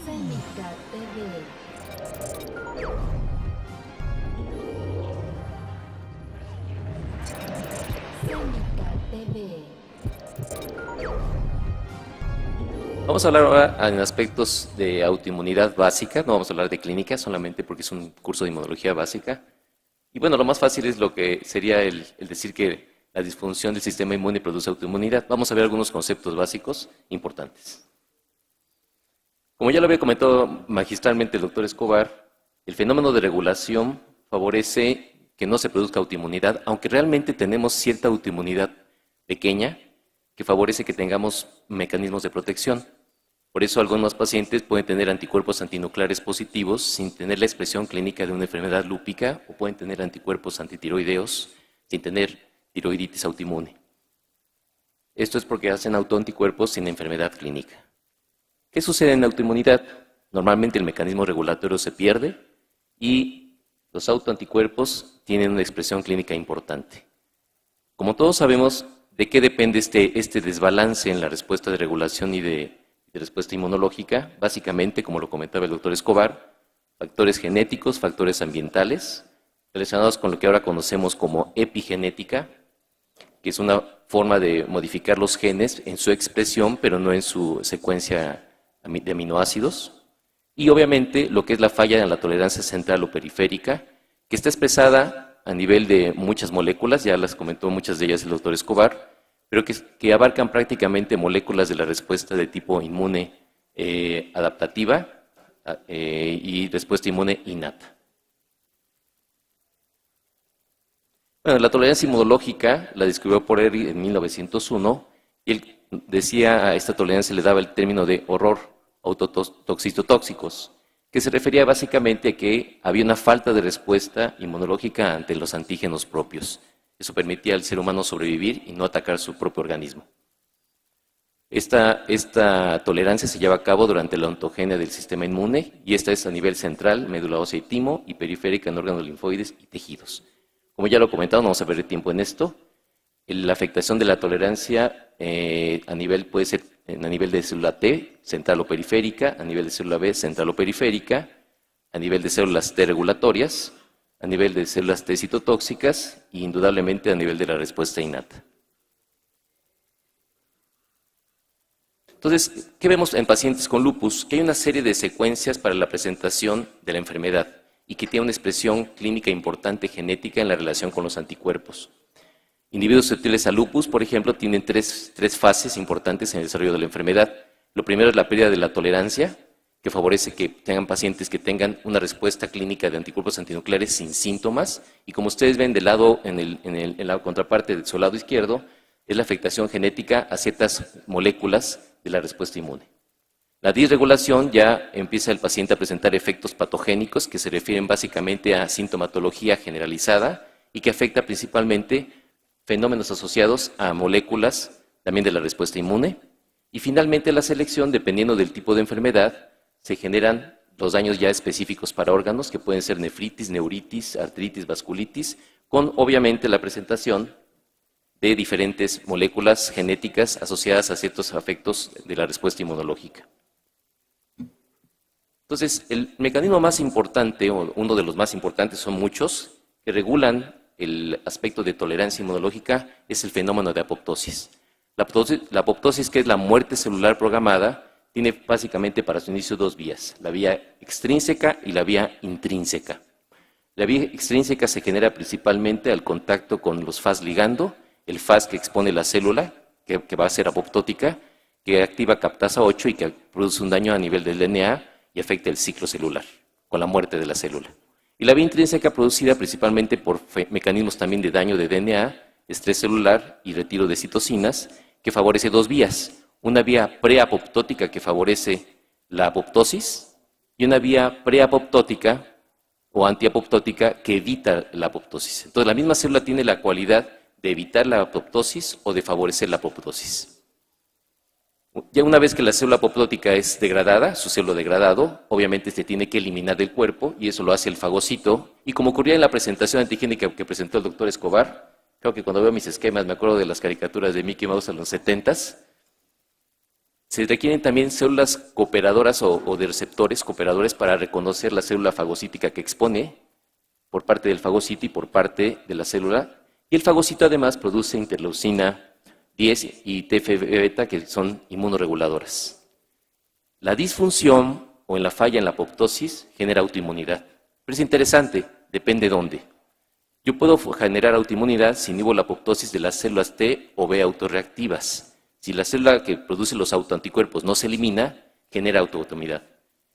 Cénica TV. Cénica TV. Vamos a hablar ahora en aspectos de autoinmunidad básica, no vamos a hablar de clínica solamente porque es un curso de inmunología básica. Y bueno, lo más fácil es lo que sería el decir que la disfunción del sistema inmune produce autoinmunidad. Vamos a ver algunos conceptos básicos importantes. Como ya lo había comentado magistralmente el doctor Escobar, el fenómeno de regulación favorece que no se produzca autoinmunidad, aunque realmente tenemos cierta autoinmunidad pequeña que favorece que tengamos mecanismos de protección. Por eso algunos pacientes pueden tener anticuerpos antinucleares positivos sin tener la expresión clínica de una enfermedad lúpica o pueden tener anticuerpos antitiroideos sin tener tiroiditis autoinmune. Esto es porque hacen autoanticuerpos sin enfermedad clínica. ¿Qué sucede en la autoinmunidad? Normalmente el mecanismo regulatorio se pierde y los autoanticuerpos tienen una expresión clínica importante. Como todos sabemos, ¿de qué depende este desbalance en la respuesta de regulación y de respuesta inmunológica? Básicamente, como lo comentaba el doctor Escobar, factores genéticos, factores ambientales, relacionados con lo que ahora conocemos como epigenética, que es una forma de modificar los genes en su expresión, pero no en su secuencia de aminoácidos. Y obviamente lo que es la falla en la tolerancia central o periférica, que está expresada a nivel de muchas moléculas, ya las comentó muchas de ellas el doctor Escobar, pero que abarcan prácticamente moléculas de la respuesta de tipo inmune adaptativa y respuesta inmune innata. Bueno, la tolerancia inmunológica la describió Poreri en 1901 y él decía a esta tolerancia le daba el término de horror autotoxitóxicos, que se refería básicamente a que había una falta de respuesta inmunológica ante los antígenos propios. Eso permitía al ser humano sobrevivir y no atacar su propio organismo. Esta tolerancia se lleva a cabo durante la ontogenia del sistema inmune y esta es a nivel central, médula ósea y timo, y periférica en órganos linfoides y tejidos. Como ya lo he comentado, no vamos a perder tiempo en esto. La afectación de la tolerancia puede ser a nivel de célula T, central o periférica, a nivel de célula B, central o periférica, a nivel de células T regulatorias, a nivel de células T citotóxicas y indudablemente a nivel de la respuesta innata. Entonces, ¿qué vemos en pacientes con lupus? Que hay una serie de secuencias para la presentación de la enfermedad y que tiene una expresión clínica importante genética en la relación con los anticuerpos. Individuos susceptibles a lupus, por ejemplo, tienen tres fases importantes en el desarrollo de la enfermedad. Lo primero es la pérdida de la tolerancia, que favorece que tengan pacientes que tengan una respuesta clínica de anticuerpos antinucleares sin síntomas. Y como ustedes ven del lado, en la contraparte de su lado izquierdo, es la afectación genética a ciertas moléculas de la respuesta inmune. La disregulación ya empieza el paciente a presentar efectos patogénicos que se refieren básicamente a sintomatología generalizada y que afecta principalmente fenómenos asociados a moléculas también de la respuesta inmune. Y finalmente la selección, dependiendo del tipo de enfermedad, se generan los daños ya específicos para órganos, que pueden ser nefritis, neuritis, artritis, vasculitis, con obviamente la presentación de diferentes moléculas genéticas asociadas a ciertos afectos de la respuesta inmunológica. Entonces, el mecanismo más importante, o uno de los más importantes, son muchos, que regulan el aspecto de tolerancia inmunológica, es el fenómeno de apoptosis. La apoptosis, que es la muerte celular programada, tiene básicamente para su inicio dos vías, la vía extrínseca y la vía intrínseca. La vía extrínseca se genera principalmente al contacto con los Fas ligando, el Fas que expone la célula, que va a ser apoptótica, que activa captasa 8 y que produce un daño a nivel del DNA y afecta el ciclo celular, con la muerte de la célula. Y la vía intrínseca producida principalmente por mecanismos también de daño de DNA, estrés celular y retiro de citocinas, que favorece dos vías. Una vía preapoptótica que favorece la apoptosis y una vía preapoptótica o antiapoptótica que evita la apoptosis. Entonces la misma célula tiene la cualidad de evitar la apoptosis o de favorecer la apoptosis. Ya una vez que la célula apoptótica es degradada, su célula degradado, obviamente se tiene que eliminar del cuerpo y eso lo hace el fagocito. Y como ocurría en la presentación antigénica que presentó el doctor Escobar, creo que cuando veo mis esquemas me acuerdo de las caricaturas de Mickey Mouse en los 70s, Se requieren también células cooperadoras o de receptores cooperadores para reconocer la célula fagocítica que expone por parte del fagocito y por parte de la célula. Y el fagocito además produce interleucina 10 y TFB-beta, que son inmunoreguladoras. La disfunción o en la falla en la apoptosis genera autoinmunidad. Pero es interesante, depende dónde. Yo puedo generar autoinmunidad si inhibo la apoptosis de las células T o B autorreactivas. Si la célula que produce los autoanticuerpos no se elimina, genera autoinmunidad.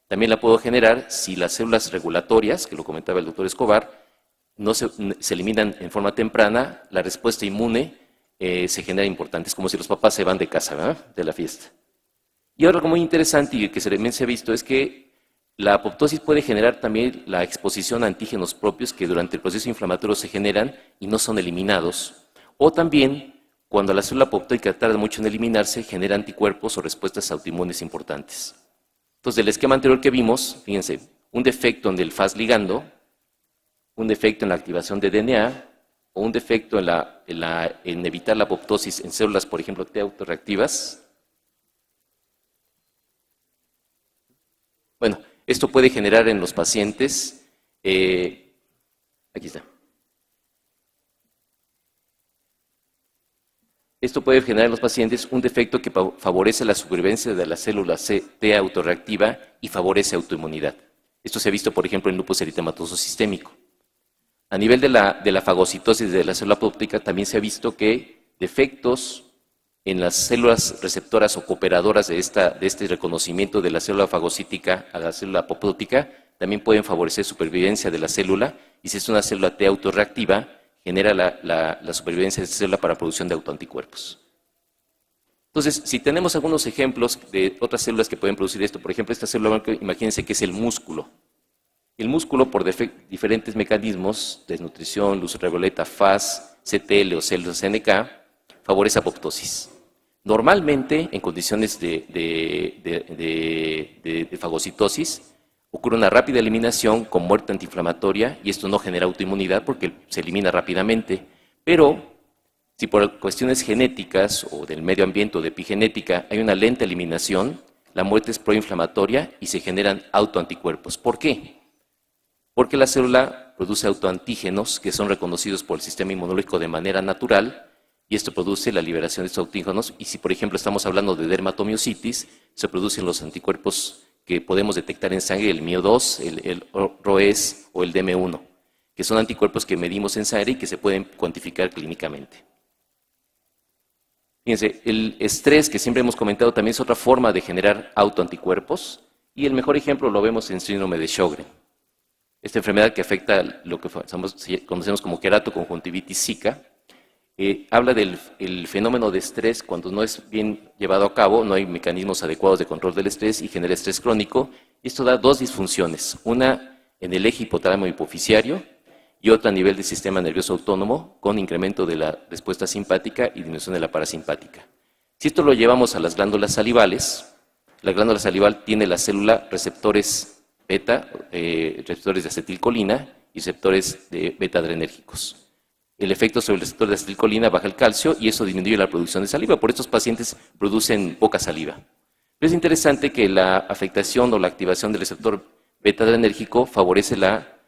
También la puedo generar si las células regulatorias, que lo comentaba el doctor Escobar, no se eliminan en forma temprana, la respuesta inmune se genera importante. Es como si los papás se van de casa, ¿verdad?, de la fiesta. Y ahora, algo muy interesante y que también se ha visto es que la apoptosis puede generar también la exposición a antígenos propios que durante el proceso inflamatorio se generan y no son eliminados. O también, cuando la célula apoptótica tarda mucho en eliminarse, genera anticuerpos o respuestas autoinmunes importantes. Entonces, del esquema anterior que vimos, fíjense, un defecto en el Fas ligando, un defecto en la activación de DNA, o un defecto en evitar la apoptosis en células, por ejemplo, T autorreactivas. Bueno, esto puede generar en los pacientes, aquí está. Esto puede generar en los pacientes un defecto que favorece la supervivencia de la célula T autorreactiva y favorece autoinmunidad. Esto se ha visto, por ejemplo, en lupus eritematoso sistémico. A nivel de la fagocitosis de la célula apoptótica también se ha visto que defectos en las células receptoras o cooperadoras de este reconocimiento de la célula fagocítica a la célula apoptótica también pueden favorecer supervivencia de la célula, y si es una célula T autorreactiva, genera la supervivencia de esta célula para producción de autoanticuerpos. Entonces, si tenemos algunos ejemplos de otras células que pueden producir esto, por ejemplo, esta célula, imagínense que es el músculo. El músculo, por diferentes mecanismos, desnutrición, luz ultravioleta, FAS, CTL o células NK, favorece apoptosis. Normalmente, en condiciones de fagocitosis, ocurre una rápida eliminación con muerte antiinflamatoria y esto no genera autoinmunidad porque se elimina rápidamente. Pero, si por cuestiones genéticas o del medio ambiente o de epigenética hay una lenta eliminación, la muerte es proinflamatoria y se generan autoanticuerpos. ¿Por qué? Porque la célula produce autoantígenos que son reconocidos por el sistema inmunológico de manera natural y esto produce la liberación de estos antígenos. Y si, por ejemplo, estamos hablando de dermatomiositis, se producen los anticuerpos que podemos detectar en sangre, el MIO2, el ROES o el DM1, que son anticuerpos que medimos en sangre y que se pueden cuantificar clínicamente. Fíjense, el estrés que siempre hemos comentado también es otra forma de generar autoanticuerpos y el mejor ejemplo lo vemos en síndrome de Sjögren. Esta enfermedad que afecta lo que conocemos como queratoconjuntivitis zika, habla del fenómeno de estrés cuando no es bien llevado a cabo, no hay mecanismos adecuados de control del estrés y genera estrés crónico. Esto da dos disfunciones, una en el eje hipotálamo hipoficiario y otra a nivel del sistema nervioso autónomo con incremento de la respuesta simpática y disminución de la parasimpática. Si esto lo llevamos a las glándulas salivales, la glándula salival tiene la célula receptores beta, receptores de acetilcolina y receptores de beta adrenérgicos. El efecto sobre el receptor de acetilcolina baja el calcio y eso disminuye la producción de saliva. Por estos pacientes producen poca saliva. Pero es interesante que la afectación o la activación del receptor beta adrenérgico favorece la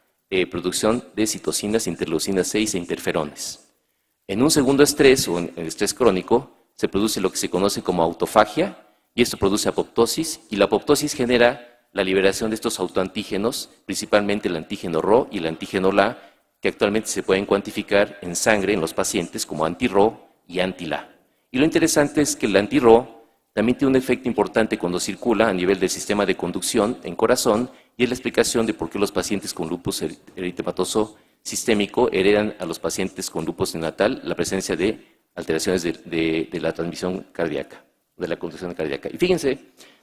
producción de citocinas, interleucinas 6 e interferones. En un segundo estrés o en el estrés crónico se produce lo que se conoce como autofagia y esto produce apoptosis y la apoptosis genera la liberación de estos autoantígenos, principalmente el antígeno Rho y el antígeno LA, que actualmente se pueden cuantificar en sangre en los pacientes como anti-Rho y anti-LA. Y lo interesante es que el anti-Rho también tiene un efecto importante cuando circula a nivel del sistema de conducción en corazón y es la explicación de por qué los pacientes con lupus eritematoso sistémico heredan a los pacientes con lupus neonatal la presencia de alteraciones de la transmisión cardíaca, de la conducción cardíaca. Y fíjense,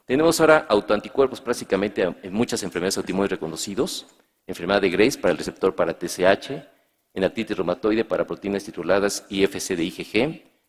tenemos ahora autoanticuerpos prácticamente en muchas enfermedades autoinmunes reconocidos, enfermedad de Graves para el receptor para TSH, en artritis reumatoide para proteínas tituladas IFC de IgG,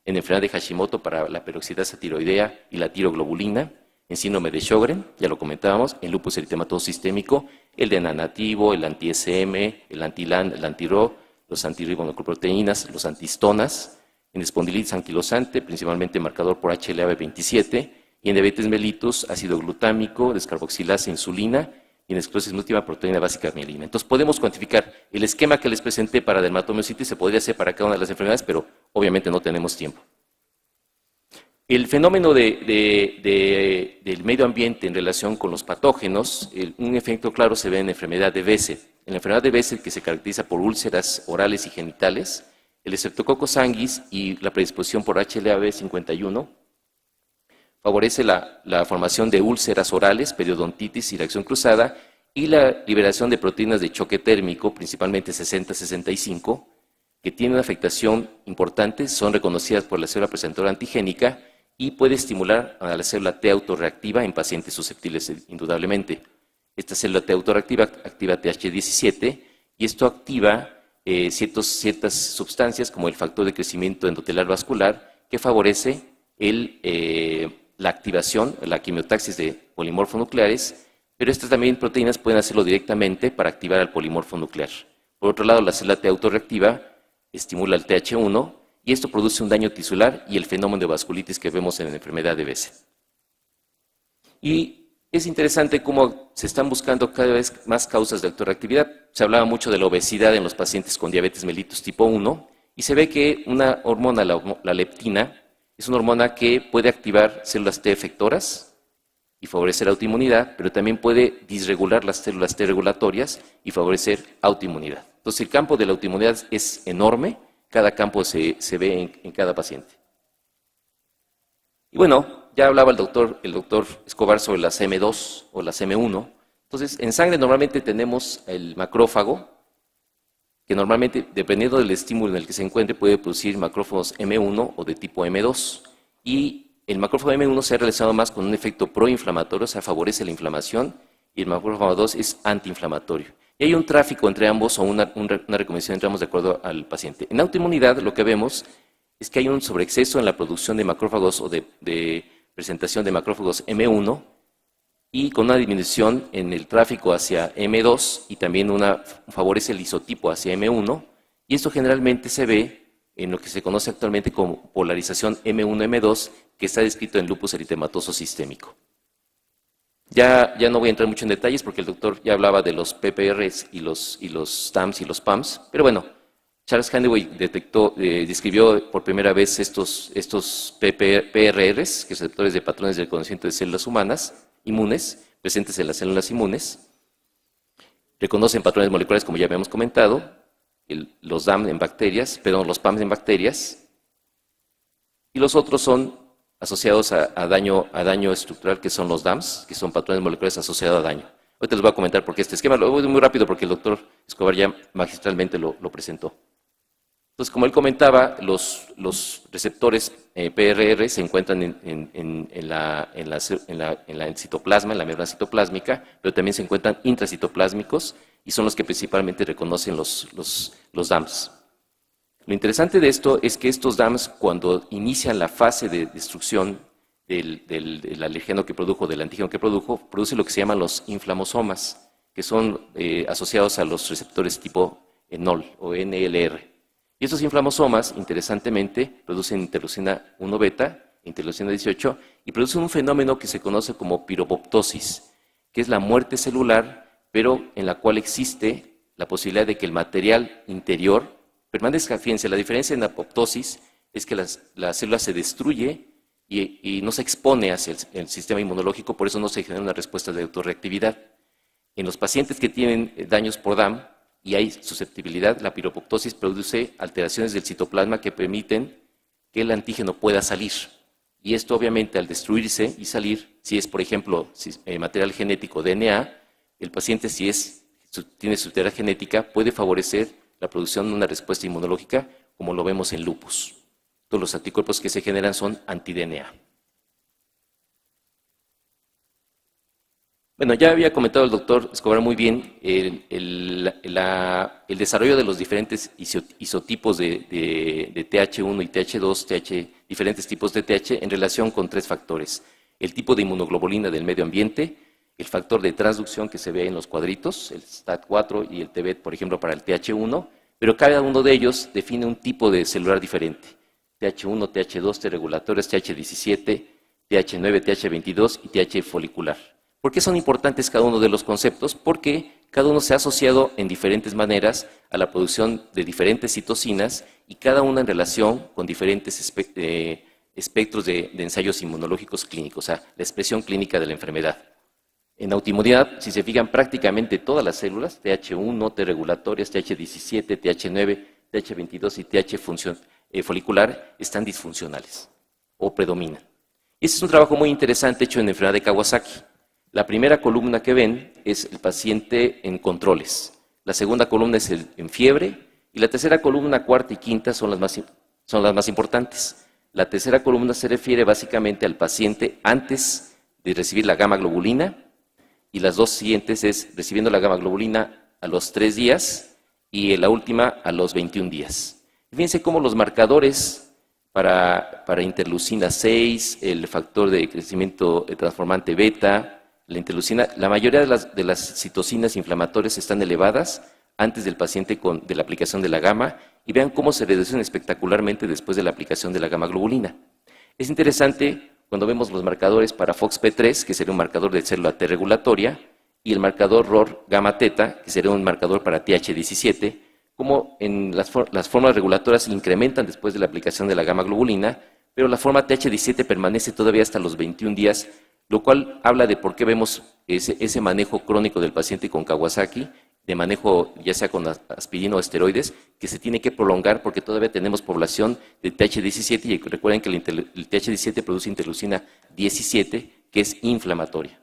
en enfermedad de Hashimoto para la peroxidasa tiroidea y la tiroglobulina, en síndrome de Sjögren, ya lo comentábamos, en lupus eritematoso sistémico, el de nanativo, el anti-SM, el anti-LAN, el anti-RO, los antirribonucleoproteínas, los antihistonas, en espondilitis anquilosante, principalmente marcador por HLA-B27, y en diabetes mellitus ácido glutámico, descarboxilasa, insulina, y en esclerosis múltiple proteína básica mielina. Entonces podemos cuantificar el esquema que les presenté para dermatomiositis, se podría hacer para cada una de las enfermedades, pero obviamente no tenemos tiempo. El fenómeno del medio ambiente en relación con los patógenos, un efecto claro se ve en la enfermedad de Bessel. En la enfermedad de Bessel, que se caracteriza por úlceras orales y genitales, el Streptococcus sanguis y la predisposición por HLA-B51 favorece la formación de úlceras orales, periodontitis y reacción cruzada, y la liberación de proteínas de choque térmico, principalmente 60-65, que tienen una afectación importante, son reconocidas por la célula presentadora antigénica y puede estimular a la célula T autorreactiva en pacientes susceptibles indudablemente. Esta célula T autorreactiva activa TH17 y esto activa ciertas sustancias como el factor de crecimiento endotelar vascular que favorece la activación, la quimiotaxis de polimorfonucleares, pero estas también proteínas pueden hacerlo directamente para activar al polimorfo nuclear. Por otro lado, la célula T autorreactiva estimula el TH1 y esto produce un daño tisular y el fenómeno de vasculitis que vemos en la enfermedad de Bessel. Y es interesante cómo se están buscando cada vez más causas de autorreactividad. Se hablaba mucho de la obesidad en los pacientes con diabetes mellitus tipo 1 y se ve que una hormona, la leptina, es una hormona que puede activar células T efectoras y favorecer autoinmunidad, pero también puede disregular las células T regulatorias y favorecer autoinmunidad. Entonces el campo de la autoinmunidad es enorme, cada campo se ve en cada paciente. Y bueno, ya hablaba el doctor Escobar sobre las M2 o las M1. Entonces, en sangre normalmente tenemos el macrófago, que normalmente, dependiendo del estímulo en el que se encuentre, puede producir macrófagos M1 o de tipo M2. Y el macrófago M1 se ha relacionado más con un efecto proinflamatorio, o sea, favorece la inflamación, y el macrófago 2 es antiinflamatorio. Y hay un tráfico entre ambos o una recomendación entre ambos de acuerdo al paciente. En autoinmunidad lo que vemos es que hay un sobreexceso en la producción de macrófagos o de presentación de macrófagos M1 y con una disminución en el tráfico hacia M2 y también favorece el isotipo hacia M1 y esto generalmente se ve en lo que se conoce actualmente como polarización M1-M2 que está descrito en lupus eritematoso sistémico. Ya no voy a entrar mucho en detalles porque el doctor ya hablaba de los PPRs y los TAMs y los PAMs, pero bueno, Charles Handaway describió por primera vez estos PRRs, que son receptores de patrones de reconocimiento de células humanas inmunes, presentes en las células inmunes. Reconocen patrones moleculares, como ya habíamos comentado, los DAM en bacterias, los PAMs en bacterias, y los otros son asociados a daño estructural, que son los DAMs, que son patrones moleculares asociados a daño. Ahorita les voy a comentar por qué este esquema, lo voy muy rápido porque el doctor Escobar ya magistralmente lo presentó. Entonces, como él comentaba, los receptores PRR se encuentran en el citoplasma, en la membrana citoplásmica, pero también se encuentran intracitoplásmicos y son los que principalmente reconocen los DAMs. Lo interesante de esto es que estos DAMs, cuando inician la fase de destrucción del alergeno que produjo, del antígeno que produjo, produce lo que se llaman los inflamosomas, que son asociados a los receptores tipo NOL o NLR. Y estos inflamosomas, interesantemente, producen interleucina 1 beta, interleucina 18, y producen un fenómeno que se conoce como piroboptosis, que es la muerte celular, pero en la cual existe la posibilidad de que el material interior permanezca. Fíjense, la diferencia en la apoptosis es que la célula se destruye y no se expone hacia el sistema inmunológico, por eso no se genera una respuesta de autorreactividad. En los pacientes que tienen daños por DAM y hay susceptibilidad, la piropoptosis produce alteraciones del citoplasma que permiten que el antígeno pueda salir. Y esto obviamente al destruirse y salir, si es por ejemplo material genético DNA, el paciente si tiene su heredad genética puede favorecer la producción de una respuesta inmunológica como lo vemos en lupus. Todos los anticuerpos que se generan son anti-DNA. Bueno, ya había comentado el doctor Escobar muy bien el desarrollo de los diferentes isotipos de TH1 y TH2, diferentes tipos de TH en relación con 3 factores. El tipo de inmunoglobulina del medio ambiente, el factor de transducción que se ve en los cuadritos, el STAT4 y el TBET, por ejemplo, para el TH1, pero cada uno de ellos define un tipo de celular diferente. TH1, TH2, T reguladores, TH17, TH9, TH22 y TH folicular. ¿Por qué son importantes cada uno de los conceptos? Porque cada uno se ha asociado en diferentes maneras a la producción de diferentes citocinas y cada una en relación con diferentes espectros de ensayos inmunológicos clínicos, o sea, la expresión clínica de la enfermedad. En autoinmunidad, si se fijan, prácticamente todas las células, TH1, T regulatorias, TH17, TH9, TH22 y TH folicular, están disfuncionales o predominan. Ese es un trabajo muy interesante hecho en la enfermedad de Kawasaki. La primera columna que ven es el paciente en controles. La segunda columna es en fiebre. Y la tercera columna, cuarta y quinta son las más importantes. La tercera columna se refiere básicamente al paciente antes de recibir la gamma globulina. Y las dos siguientes es recibiendo la gamma globulina a los 3 días y la última a los 21 días. Fíjense cómo los marcadores para interleucina 6, el factor de crecimiento transformante beta, la interleucina, la mayoría de las citocinas inflamatorias están elevadas antes del paciente de la aplicación de la gamma y vean cómo se reducen espectacularmente después de la aplicación de la gamma globulina. Es interesante cuando vemos los marcadores para FOXP3, que sería un marcador de célula T regulatoria, y el marcador ROR gamma teta, que sería un marcador para TH17, como en las formas regulatorias se incrementan después de la aplicación de la gamma globulina, pero la forma TH17 permanece todavía hasta los 21 días, lo cual habla de por qué vemos ese manejo crónico del paciente con Kawasaki, de manejo ya sea con aspirina o esteroides, que se tiene que prolongar porque todavía tenemos población de TH17 y recuerden que el TH17 produce interleucina 17, que es inflamatoria.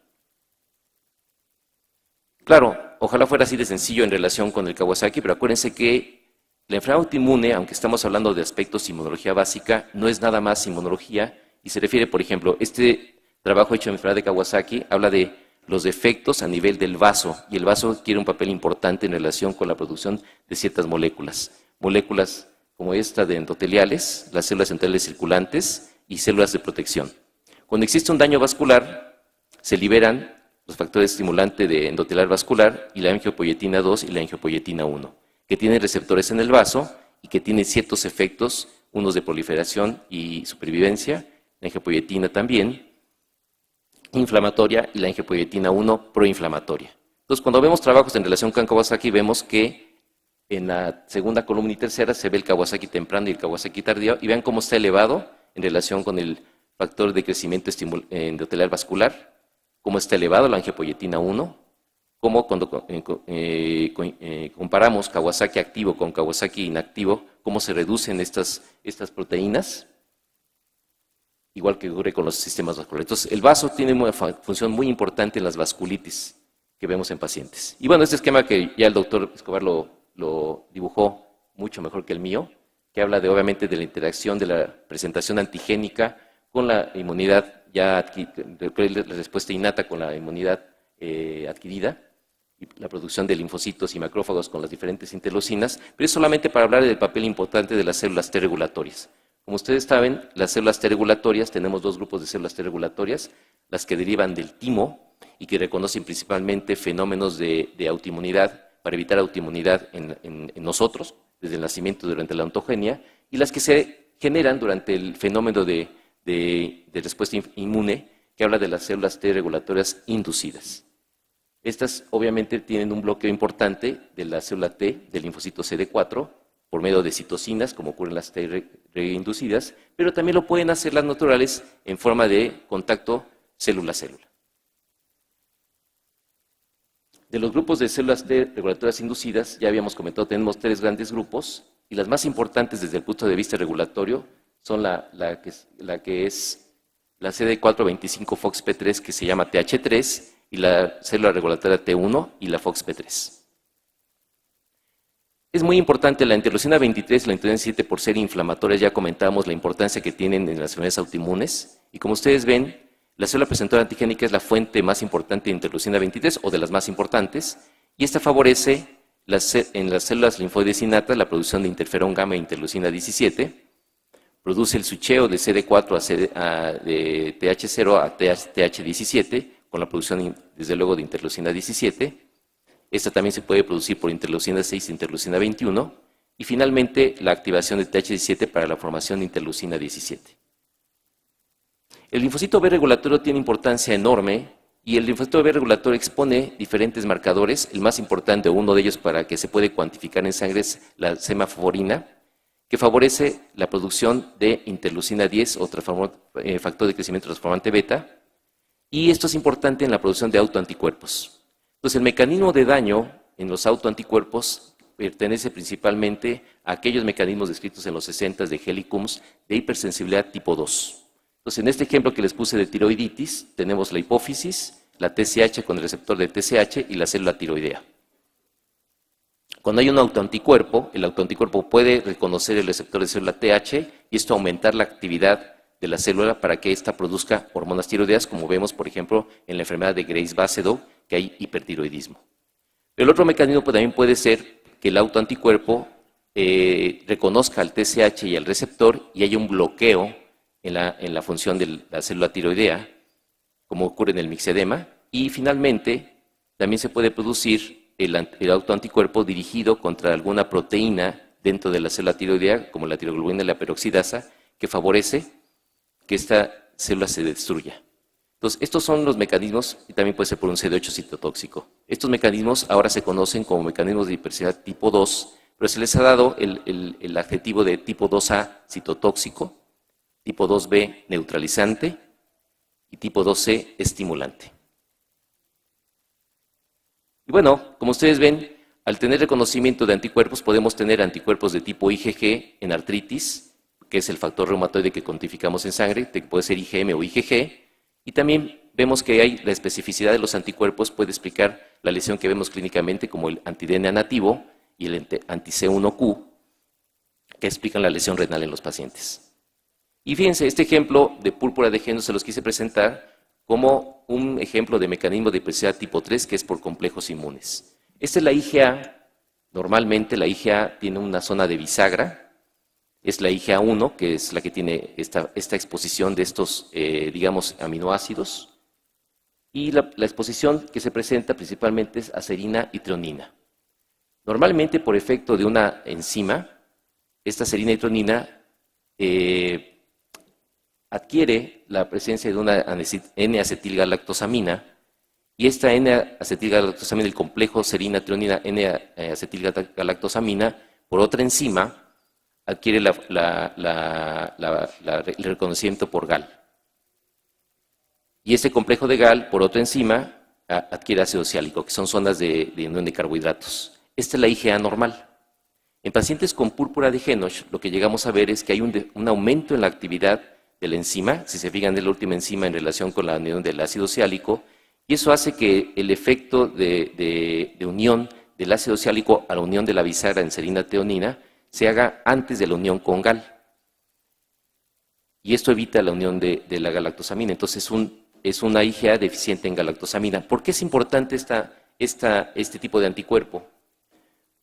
Claro, ojalá fuera así de sencillo en relación con el Kawasaki, pero acuérdense que la enfermedad autoinmune, aunque estamos hablando de aspectos de inmunología básica, no es nada más inmunología y se refiere, por ejemplo, este trabajo hecho en enfermedad de Kawasaki habla de los defectos a nivel del vaso, y el vaso tiene un papel importante en relación con la producción de ciertas moléculas. Moléculas como esta de endoteliales, las células endoteliales circulantes y células de protección. Cuando existe un daño vascular, se liberan los factores estimulantes de endotelial vascular y la angiopoietina 2 y la angiopoietina 1, que tienen receptores en el vaso y que tienen ciertos efectos, unos de proliferación y supervivencia, la angiopoietina también, inflamatoria y la angiopoietina 1 proinflamatoria. Entonces, cuando vemos trabajos en relación con Kawasaki, vemos que en la segunda columna y tercera se ve el Kawasaki temprano y el Kawasaki tardío, y vean cómo está elevado en relación con el factor de crecimiento endotelial vascular, cómo está elevado la angiopoietina 1, cómo cuando comparamos Kawasaki activo con Kawasaki inactivo, cómo se reducen estas proteínas, igual que ocurre con los sistemas vasculares. Entonces, el vaso tiene una función muy importante en las vasculitis que vemos en pacientes. Y bueno, este esquema que ya el doctor Escobar lo dibujó mucho mejor que el mío, que habla obviamente de la interacción de la presentación antigénica con la inmunidad la respuesta innata con la inmunidad adquirida, y la producción de linfocitos y macrófagos con las diferentes interleucinas, pero es solamente para hablar del papel importante de las células T regulatorias. Como ustedes saben, las células T regulatorias, tenemos dos grupos de células T regulatorias, las que derivan del timo y que reconocen principalmente fenómenos de autoinmunidad para evitar autoinmunidad en nosotros, desde el nacimiento durante la ontogenia, y las que se generan durante el fenómeno de respuesta inmune, que habla de las células T regulatorias inducidas. Estas obviamente tienen un bloqueo importante de la célula T, del linfocito CD4, por medio de citocinas, como ocurren las T reinducidas, pero también lo pueden hacer las naturales en forma de contacto célula-célula. De los grupos de células T regulatorias inducidas, ya habíamos comentado, tenemos 3 grandes grupos, y las más importantes desde el punto de vista regulatorio son la que es la CD425 FOXP3, que se llama TH3, y la célula regulatoria T1 y la FOXP3. Es muy importante la interleucina 23 y la interleucina 7 por ser inflamatorias, ya comentábamos la importancia que tienen en las enfermedades autoinmunes, y como ustedes ven, la célula presentora antigénica es la fuente más importante de interleucina 23, o de las más importantes, y esta favorece en las células linfoides innatas la producción de interferón gamma e interleucina 17, produce el switcheo de CD4 de TH0 a TH17, con la producción, desde luego, de interleucina 17. Esta también se puede producir por interleucina 6 e interleucina 21. Y finalmente, la activación de TH17 para la formación de interleucina 17. El linfocito B regulatorio tiene importancia enorme y el linfocito B regulatorio expone diferentes marcadores. El más importante, uno de ellos para que se puede cuantificar en sangre, es la semaforina, que favorece la producción de interleucina 10 o factor de crecimiento transformante beta, y esto es importante en la producción de autoanticuerpos. Entonces, el mecanismo de daño en los autoanticuerpos pertenece principalmente a aquellos mecanismos descritos en los 60 de Helicums de hipersensibilidad tipo 2. Entonces, en este ejemplo que les puse de tiroiditis, tenemos la hipófisis, la TSH con el receptor de TSH y la célula tiroidea. Cuando hay un autoanticuerpo, el autoanticuerpo puede reconocer el receptor de célula TH y esto aumentar la actividad de la célula para que ésta produzca hormonas tiroideas, como vemos, por ejemplo, en la enfermedad de Graves-Basedow, que hay hipertiroidismo. El otro mecanismo también puede ser que el autoanticuerpo reconozca al TSH y al receptor y haya un bloqueo en la función de la célula tiroidea, como ocurre en el mixedema, y finalmente también se puede producir el autoanticuerpo dirigido contra alguna proteína dentro de la célula tiroidea, como la tiroglobulina y la peroxidasa, que favorece que esta célula se destruya. Entonces, estos son los mecanismos, y también puede ser por un CD8 citotóxico. Estos mecanismos ahora se conocen como mecanismos de hipersensibilidad tipo 2, pero se les ha dado el adjetivo de tipo 2A citotóxico, tipo 2B neutralizante y tipo 2C estimulante. Y bueno, como ustedes ven, al tener reconocimiento de anticuerpos, podemos tener anticuerpos de tipo IgG en artritis, que es el factor reumatoide que cuantificamos en sangre, que puede ser IgM o IgG, y también vemos que hay la especificidad de los anticuerpos, puede explicar la lesión que vemos clínicamente como el anti-DNA nativo y el anti-C1q, que explican la lesión renal en los pacientes. Y fíjense, este ejemplo de púrpura de género se los quise presentar como un ejemplo de mecanismo de hipersensibilidad tipo 3, que es por complejos inmunes. Esta es la IgA. Normalmente la IgA tiene una zona de bisagra. Es la IgA1, que es la que tiene esta exposición de estos, digamos, aminoácidos. Y la exposición que se presenta principalmente es a serina y treonina. Normalmente, por efecto de una enzima, esta serina y treonina adquiere la presencia de una N-acetilgalactosamina, y esta N-acetilgalactosamina, el complejo serina-treonina N-acetilgalactosamina, por otra enzima, adquiere el reconocimiento por GAL. Y este complejo de GAL, por otra enzima, adquiere ácido ciálico, que son zonas de unión de carbohidratos. Esta es la IgA normal. En pacientes con púrpura de Henoch, lo que llegamos a ver es que hay un aumento en la actividad de la enzima, si se fijan en la última enzima en relación con la unión del ácido ciálico, y eso hace que el efecto de unión del ácido ciálico a la unión de la bisagra en serina-treonina se haga antes de la unión con GAL. Y esto evita la unión de la galactosamina. Entonces es una IgA deficiente en galactosamina. ¿Por qué es importante este tipo de anticuerpo?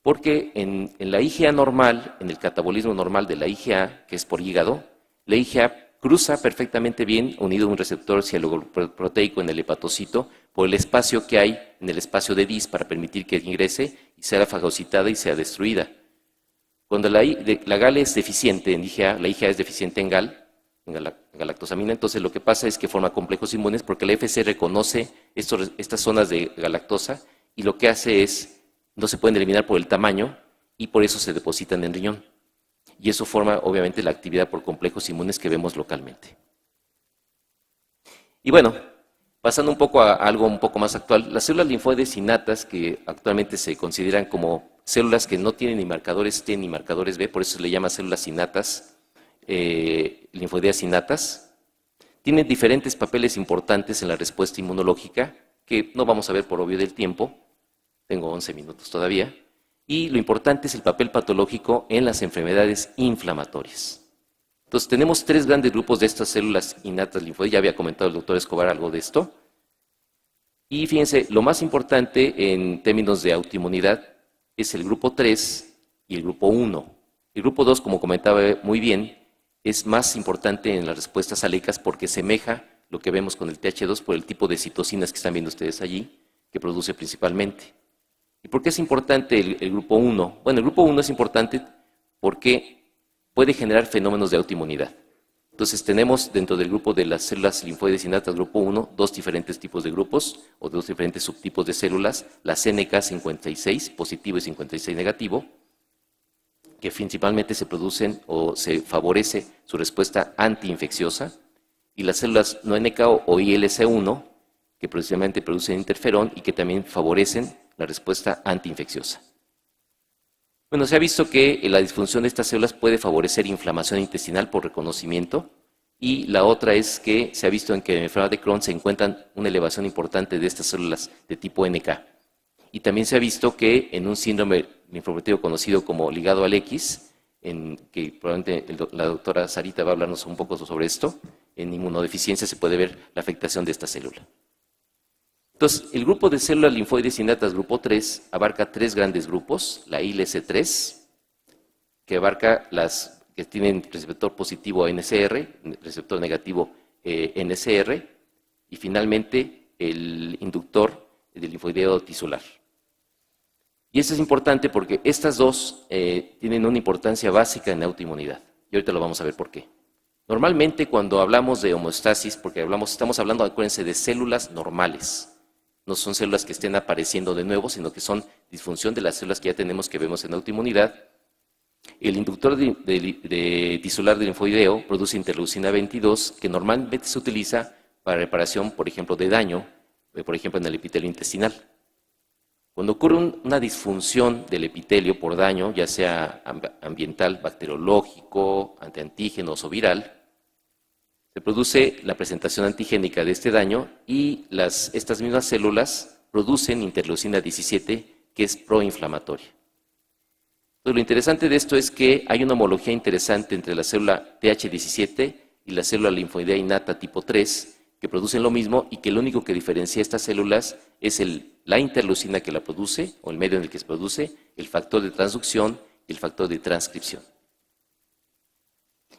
Porque en la IgA normal, en el catabolismo normal de la IgA, que es por hígado, la IgA cruza perfectamente bien unido a un receptor cianogluproteico en el hepatocito por el espacio que hay en el espacio de DIS para permitir que ingrese y sea fagocitada y sea destruida. Cuando la GAL es deficiente en IgA, la IgA es deficiente en GAL, en galactosamina, entonces lo que pasa es que forma complejos inmunes porque la FC reconoce estas zonas de galactosa y lo que hace es, no se pueden eliminar por el tamaño y por eso se depositan en riñón. Y eso forma obviamente la actividad por complejos inmunes que vemos localmente. Y bueno, pasando un poco a algo un poco más actual, las células linfoides innatas, que actualmente se consideran como células que no tienen ni marcadores T ni marcadores B, por eso se le llama células innatas, linfoideas innatas, tienen diferentes papeles importantes en la respuesta inmunológica, que no vamos a ver por obvio del tiempo, tengo 11 minutos todavía, y lo importante es el papel patológico en las enfermedades inflamatorias. Entonces tenemos tres grandes grupos de estas células innatas linfoides, ya había comentado el doctor Escobar algo de esto, y fíjense, lo más importante en términos de autoinmunidad es el grupo 3 y el grupo 1. El grupo 2, como comentaba muy bien, es más importante en las respuestas aléicas porque semeja lo que vemos con el TH2 por el tipo de citocinas que están viendo ustedes allí, que produce principalmente. ¿Y por qué es importante el grupo 1? Bueno, el grupo 1 es importante porque puede generar fenómenos de autoinmunidad. Entonces tenemos dentro del grupo de las células linfoides innatas grupo 1 dos diferentes tipos de grupos o dos diferentes subtipos de células, la CNK56 positivo y 56 negativo, que principalmente se producen o se favorece su respuesta antiinfecciosa, y las células no NK o ILC1, que precisamente producen interferón y que también favorecen la respuesta antiinfecciosa. Bueno, se ha visto que la disfunción de estas células puede favorecer inflamación intestinal por reconocimiento, y la otra es que se ha visto en que en la enfermedad de Crohn se encuentran una elevación importante de estas células de tipo NK. Y también se ha visto que en un síndrome linfoproteico conocido como ligado al X, que probablemente la doctora Sarita va a hablarnos un poco sobre esto, en inmunodeficiencia se puede ver la afectación de esta célula. Entonces, el grupo de células linfoides innatas grupo 3 abarca tres grandes grupos: la ILC3, que abarca las que tienen receptor positivo NCR, receptor negativo NCR, y finalmente el inductor del linfoideo tisular. Y esto es importante porque estas dos tienen una importancia básica en la autoinmunidad, y ahorita lo vamos a ver por qué. Normalmente cuando hablamos de homeostasis, porque estamos hablando, acuérdense, de células normales. No son células que estén apareciendo de nuevo, sino que son disfunción de las células que ya tenemos, que vemos en autoinmunidad. El inductor tisular del linfoideo produce interleucina 22, que normalmente se utiliza para reparación, por ejemplo, de daño, por ejemplo, en el epitelio intestinal. Cuando ocurre una disfunción del epitelio por daño, ya sea ambiental, bacteriológico, antiantígenos o viral, se produce la presentación antigénica de este daño, y estas mismas células producen interleucina 17, que es proinflamatoria. Entonces, lo interesante de esto es que hay una homología interesante entre la célula TH17 y la célula linfoidea innata tipo 3, que producen lo mismo, y que lo único que diferencia estas células es la interleucina que la produce, o el medio en el que se produce, el factor de transducción y el factor de transcripción.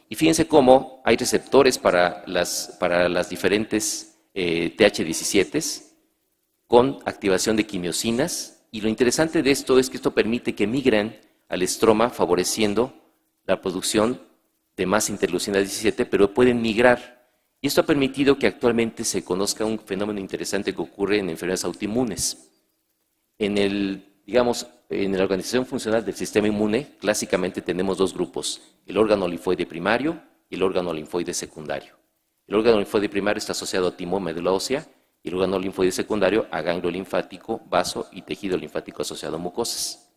Y fíjense cómo hay receptores para las diferentes TH17 con activación de quimiosinas, y lo interesante de esto es que esto permite que migren al estroma, favoreciendo la producción de más interleucina 17, pero pueden migrar. Y esto ha permitido que actualmente se conozca un fenómeno interesante que ocurre en enfermedades autoinmunes. En la organización funcional del sistema inmune, clásicamente tenemos dos grupos: el órgano linfoide primario y el órgano linfoide secundario. El órgano linfoide primario está asociado a timo, médula ósea, y el órgano linfoide secundario a ganglio linfático, vaso y tejido linfático asociado a mucosas.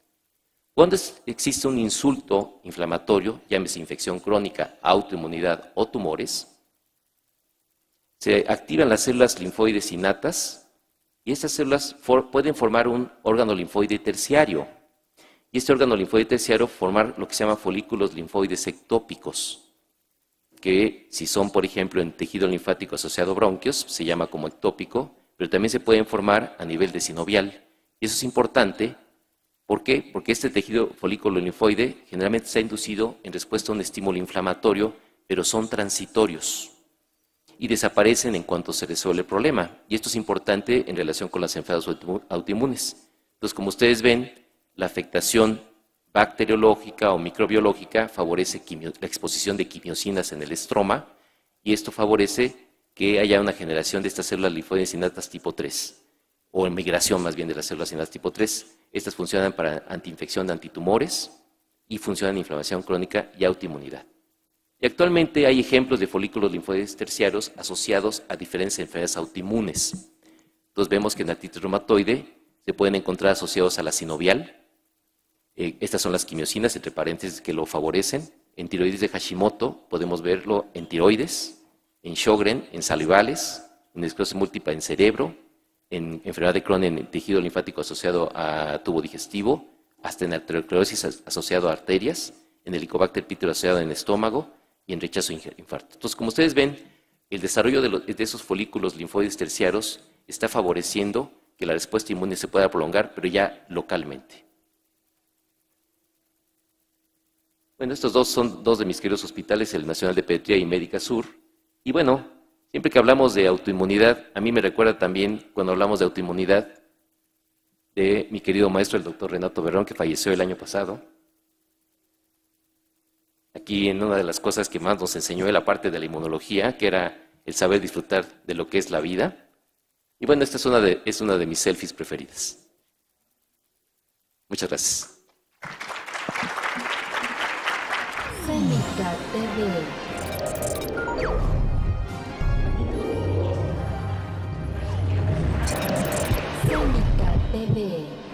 Cuando existe un insulto inflamatorio, llámese infección crónica, autoinmunidad o tumores, se activan las células linfoides innatas, y estas células pueden formar un órgano linfoide terciario. Y este órgano linfoide terciario formar lo que se llama folículos linfoides ectópicos, que si son, por ejemplo, en tejido linfático asociado a bronquios, se llama como ectópico, pero también se pueden formar a nivel de sinovial. Y eso es importante. ¿Por qué? Porque este tejido folículo linfoide generalmente está inducido en respuesta a un estímulo inflamatorio, pero son transitorios y desaparecen en cuanto se resuelve el problema. Y esto es importante en relación con las enfermedades autoinmunes. Entonces, como ustedes ven, la afectación bacteriológica o microbiológica favorece la exposición de quimiosinas en el estroma, y esto favorece que haya una generación de estas células linfoides innatas tipo 3, o en migración más bien de las células innatas tipo 3. Estas funcionan para antiinfección, antitumores, y funcionan en inflamación crónica y autoinmunidad. Y actualmente hay ejemplos de folículos linfoides terciarios asociados a diferentes enfermedades autoinmunes. Entonces vemos que en artritis reumatoide se pueden encontrar asociados a la sinovial. Estas son las quimiosinas, entre paréntesis, que lo favorecen. En tiroides de Hashimoto podemos verlo en tiroides, en Sjögren, en salivales, en esclerosis múltiple en cerebro, en enfermedad de Crohn en el tejido linfático asociado a tubo digestivo, hasta en arteriosclerosis asociado a arterias, en Helicobacter pylori asociado en el estómago, y en rechazo infarto. Entonces, como ustedes ven, el desarrollo de esos folículos linfoides terciarios está favoreciendo que la respuesta inmune se pueda prolongar, pero ya localmente. Bueno, estos dos son dos de mis queridos hospitales, el Nacional de Pediatría y Médica Sur. Y bueno, siempre que hablamos de autoinmunidad, a mí me recuerda también, cuando hablamos de autoinmunidad, de mi querido maestro, el doctor Renato Berrón, que falleció el año pasado. aquí en una de las cosas que más nos enseñó en la parte de la inmunología, que era el saber disfrutar de lo que es la vida. Y bueno, esta es una de mis selfies preferidas. Muchas gracias. Cénica TV. Cénica TV.